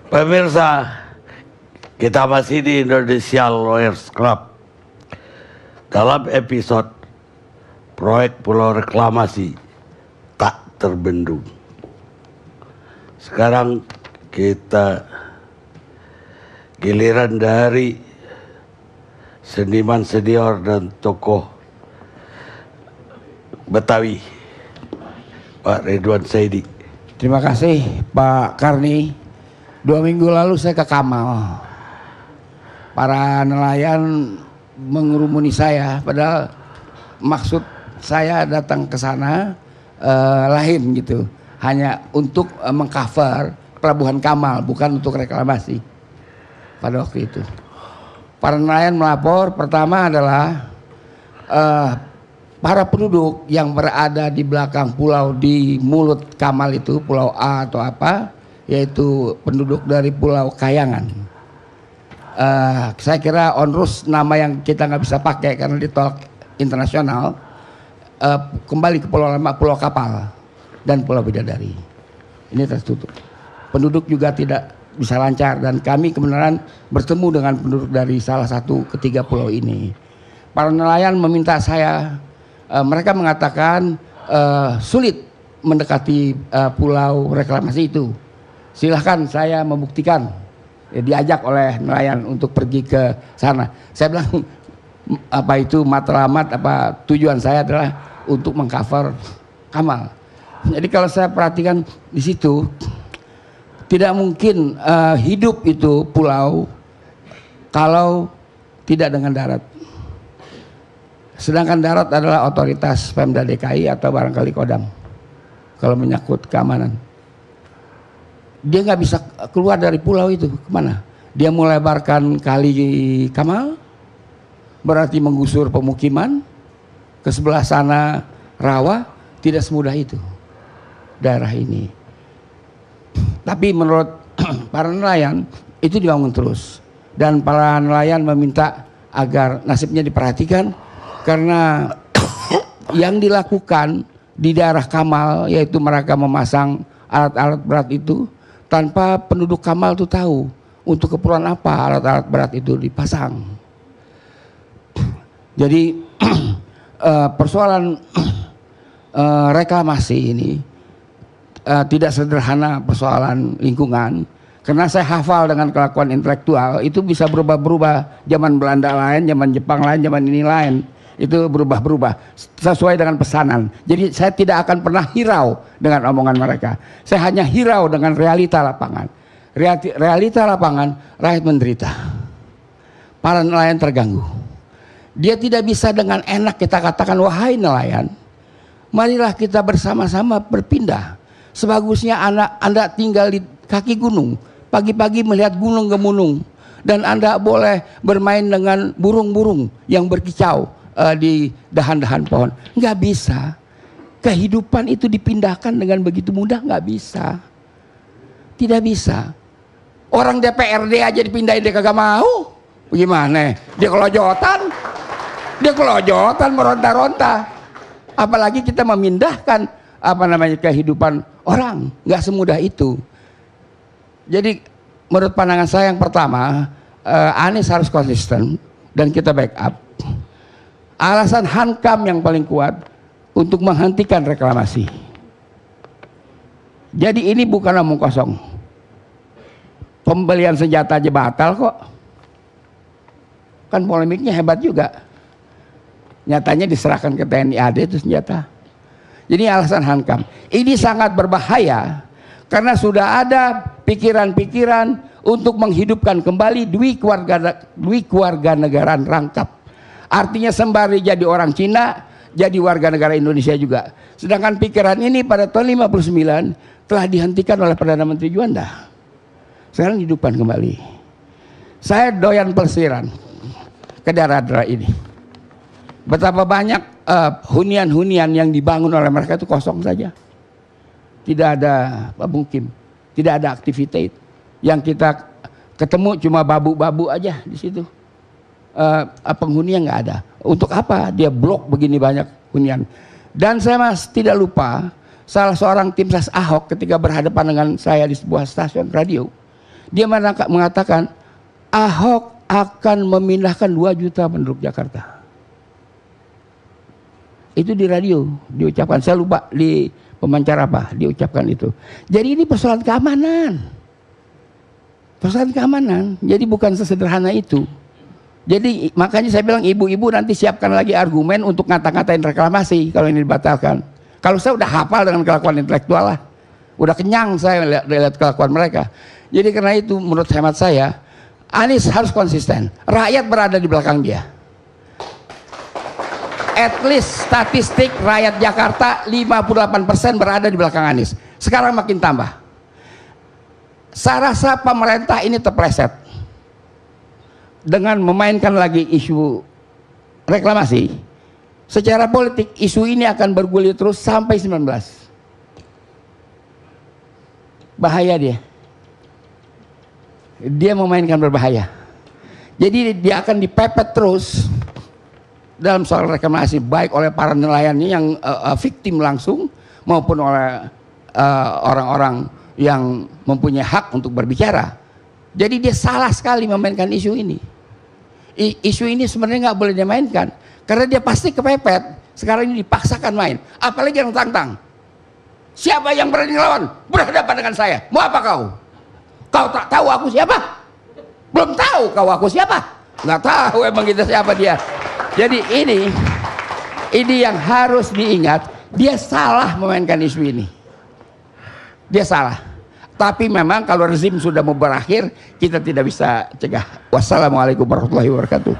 Pemirsa, kita masih di Indonesia Lawyers Club dalam episode proyek Pulau Reklamasi tak terbendung. Sekarang kita giliran dari seniman senior dan tokoh Betawi, Pak Ridwan Saidi. Terima kasih Pak Karni. 2 minggu lalu saya ke Kamal. Para nelayan mengerumuni saya, padahal maksud saya datang ke sana lain gitu, hanya untuk mengcover pelabuhan Kamal, bukan untuk reklamasi. Pada waktu itu, para nelayan melapor. Pertama adalah para penduduk yang berada di belakang pulau di mulut Kamal itu, Pulau A atau apa, yaitu penduduk dari Pulau Kayangan. Saya kira onrus nama yang kita nggak bisa pakai karena ditolak internasional. Kembali ke Pulau Lama, Pulau Kapal dan Pulau Bidadari. Ini tertutup. Penduduk juga tidak bisa lancar, dan kami kebenaran bertemu dengan penduduk dari salah satu ketiga pulau ini. Para nelayan meminta saya, mereka mengatakan sulit mendekati pulau reklamasi itu. Silahkan saya membuktikan. Diajak oleh nelayan untuk pergi ke sana. Saya bilang apa itu matlamat, apa tujuan saya adalah untuk mengcover Kamal. Jadi kalau saya perhatikan di situ, tidak mungkin hidup itu pulau kalau tidak dengan darat. Sedangkan darat adalah otoritas Pemda DKI atau barangkali Kodam kalau menyangkut keamanan. Dia nggak bisa keluar dari pulau itu. Kemana? Dia melebarkan kali Kamal, berarti menggusur pemukiman. Ke sebelah sana rawa, tidak semudah itu daerah ini. Tapi menurut para nelayan itu dibangun terus, dan para nelayan meminta agar nasibnya diperhatikan, karena yang dilakukan di daerah Kamal yaitu mereka memasang alat-alat berat itu tanpa penduduk Kamal itu tahu untuk keperluan apa alat-alat berat itu dipasang. Jadi persoalan reklamasi ini tidak sederhana persoalan lingkungan, karena saya hafal dengan kelakuan intelektual itu bisa berubah-berubah. Zaman Belanda lain, zaman Jepang lain, zaman ini lain. Itu berubah-berubah sesuai dengan pesanan. Jadi saya tidak akan pernah hirau dengan omongan mereka. Saya hanya hirau dengan realita lapangan. Realita lapangan, rakyat menderita. Para nelayan terganggu. Dia tidak bisa dengan enak kita katakan, wahai nelayan, marilah kita bersama-sama berpindah. Sebagusnya Anda tinggal di kaki gunung, pagi-pagi melihat gunung gemunung, dan Anda boleh bermain dengan burung-burung yang berkicau di dahan-dahan pohon. Nggak bisa. Kehidupan itu dipindahkan dengan begitu mudah, nggak bisa. Tidak bisa. Orang DPRD aja dipindahin, dia kagak mau. Bagaimana? Dia kelojotan meronta-ronta. Apalagi kita memindahkan kehidupan orang. Nggak semudah itu. Jadi menurut pandangan saya yang pertama, Anies harus konsisten dan kita backup. Alasan hankam yang paling kuat untuk menghentikan reklamasi. Jadi ini bukan omong kosong. Pembelian senjata aja batal kok. Kan polemiknya hebat juga. Nyatanya diserahkan ke TNI AD itu senjata. Jadi alasan hankam. Ini sangat berbahaya karena sudah ada pikiran-pikiran untuk menghidupkan kembali dui keluarga negaraan rangkap. Artinya sembari jadi orang Cina, jadi warga negara Indonesia juga. Sedangkan pikiran ini pada tahun 59 telah dihentikan oleh Perdana Menteri Juanda. Sekarang hidupkan kembali. Saya doyan pelesiran ke daerah-daerah ini. Betapa banyak hunian-hunian yang dibangun oleh mereka itu kosong saja. Tidak ada pemukim, tidak ada aktivitas. Yang kita ketemu cuma babu-babu aja di situ. Penghuninya nggak ada. Untuk apa dia blok begini banyak hunian? Dan saya tidak lupa salah seorang tim ses Ahok ketika berhadapan dengan saya di sebuah stasiun radio, Dia mengatakan Ahok akan memindahkan 2 juta penduduk Jakarta. Itu di radio diucapkan. Saya lupa di pemancar apa diucapkan itu. Jadi ini persoalan keamanan. Persoalan keamanan. Jadi bukan sesederhana itu. Jadi makanya saya bilang ibu-ibu nanti siapkan lagi argumen untuk ngata-ngatain reklamasi kalau ini dibatalkan. Kalau saya udah hafal dengan kelakuan intelektual lah. Udah kenyang saya lihat kelakuan mereka. Jadi karena itu menurut hemat saya Anies harus konsisten. Rakyat berada di belakang dia. At least statistik rakyat Jakarta 58% berada di belakang Anies. Sekarang makin tambah. Saya rasa pemerintah ini terpleset dengan memainkan lagi isu reklamasi. Secara politik isu ini akan bergulir terus sampai 19. Bahaya dia. Dia memainkan berbahaya. Jadi dia akan dipepet terus dalam soal reklamasi, baik oleh para nelayannya yang victim langsung maupun oleh orang-orang yang mempunyai hak untuk berbicara. Jadi dia salah sekali memainkan isu ini. Isu ini sebenarnya nggak boleh dimainkan karena dia pasti kepepet. Sekarang ini dipaksakan main. Apalagi yang tantang. Siapa yang berani ngelawan berhadapan dengan saya? Mau apa kau? Kau tak tahu aku siapa? Belum tahu kau aku siapa? Nggak tahu emang kita siapa dia. Jadi ini yang harus diingat. Dia salah memainkan isu ini. Dia salah. Tapi memang kalau rezim sudah mau berakhir, kita tidak bisa cegah. Wassalamualaikum warahmatullahi wabarakatuh.